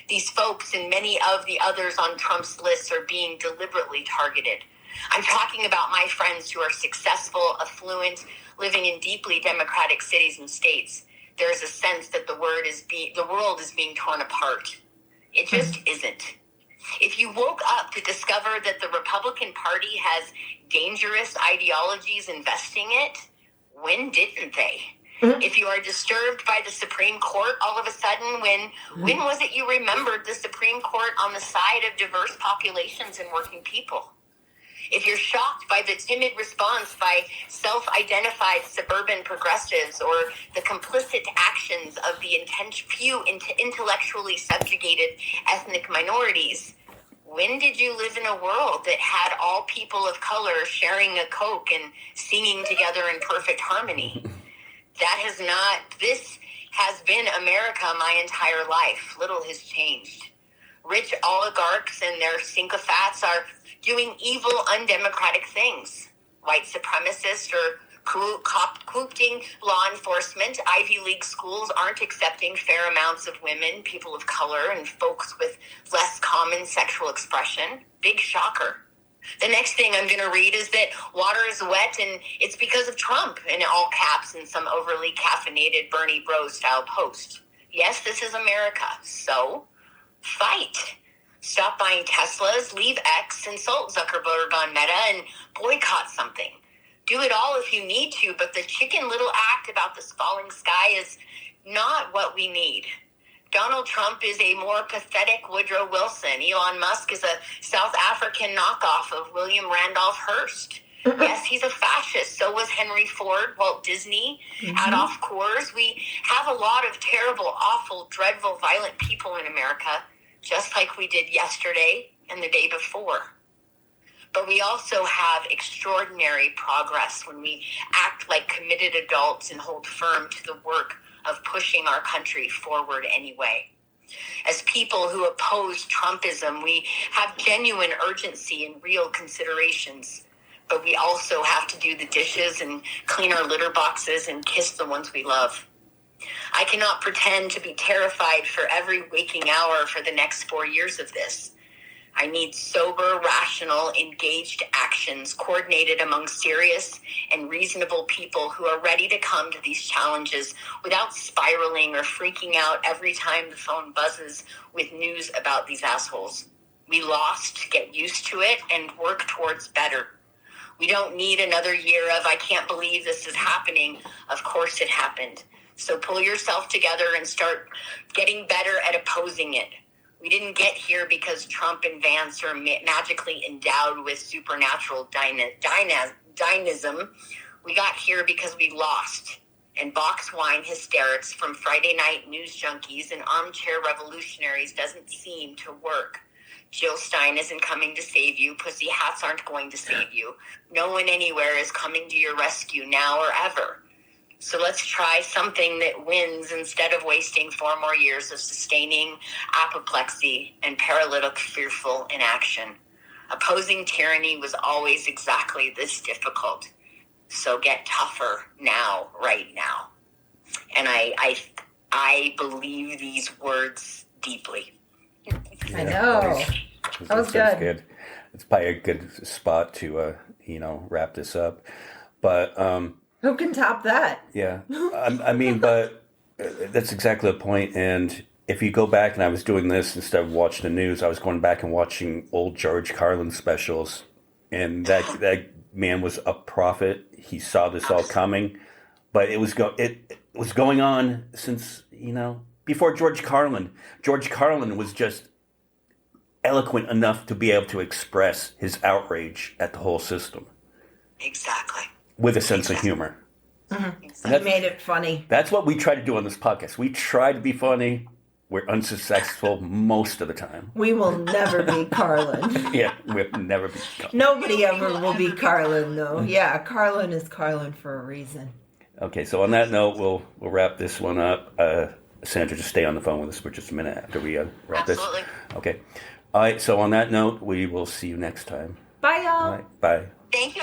These folks and many of the others on Trump's list are being deliberately targeted. I'm talking about my friends who are successful, affluent, living in deeply democratic cities and states. There's a sense that the world is being torn apart. It just isn't. If you woke up to discover that the Republican Party has dangerous ideologies investing it, when didn't they? Mm-hmm. If you are disturbed by the Supreme Court all of a sudden, when was it you remembered the Supreme Court on the side of diverse populations and working people? If you're shocked by the timid response by self-identified suburban progressives or the complicit actions of the few intellectually subjugated ethnic minorities, when did you live in a world that had all people of color sharing a Coke and singing together in perfect harmony? This has been America my entire life. Little has changed. Rich oligarchs and their sycophants are doing evil, undemocratic things. White supremacists are corrupting law enforcement. Ivy League schools aren't accepting fair amounts of women, people of color, and folks with less common sexual expression. Big shocker. The next thing I'm going to read is that water is wet and it's because of Trump, in all caps in some overly caffeinated Bernie Bros style post. Yes, this is America. So, fight. Stop buying Teslas, leave X, insult Zuckerberg on Meta, and boycott something. Do it all if you need to, but the chicken little act about this falling sky is not what we need. Donald Trump is a more pathetic Woodrow Wilson. Elon Musk is a South African knockoff of William Randolph Hearst. Yes, he's a fascist. So was Henry Ford, Walt Disney, Adolf Coors. We have a lot of terrible, awful, dreadful, violent people in America, just like we did yesterday and the day before. But we also have extraordinary progress when we act like committed adults and hold firm to the work of pushing our country forward anyway. As people who oppose Trumpism, we have genuine urgency and real considerations. But we also have to do the dishes and clean our litter boxes and kiss the ones we love. I cannot pretend to be terrified for every waking hour for the next 4 years of this. I need sober, rational, engaged actions coordinated among serious and reasonable people who are ready to come to these challenges without spiraling or freaking out every time the phone buzzes with news about these assholes. We lost, get used to it, and work towards better. We don't need another year of, I can't believe this is happening. Of course it happened. So pull yourself together and start getting better at opposing it. We didn't get here because Trump and Vance are magically endowed with supernatural dynamism. We got here because we lost. And box wine hysterics from Friday night news junkies and armchair revolutionaries doesn't seem to work. Jill Stein isn't coming to save you. Pussy hats aren't going to save you. No one anywhere is coming to your rescue now or ever. So let's try something that wins instead of wasting 4 more years of sustaining apoplexy and paralytic fearful inaction. Opposing tyranny was always exactly this difficult. So get tougher now, right now. And I believe these words deeply. I know. That was good. It's probably a good spot to, wrap this up. But who can top that? Yeah, I mean, but that's exactly the point. And if you go back, and I was doing this instead of watching the news, I was going back and watching old George Carlin specials, and that man was a prophet. He saw this all coming, but it was going on since before George Carlin. George Carlin was just eloquent enough to be able to express his outrage at the whole system. Exactly. With a sense of humor. Mm-hmm. He made it funny. That's what we try to do on this podcast. We try to be funny. We're unsuccessful most of the time. We will never be Carlin. Yeah, we'll never be Carlin. Nobody ever will be Carlin, though. Yeah, Carlin is Carlin for a reason. Okay, so on that note, we'll wrap this one up. Sandra, just stay on the phone with us for just a minute after we wrap this. Absolutely. Okay. All right, so on that note, we will see you next time. Bye, y'all. All right, bye. Thank you,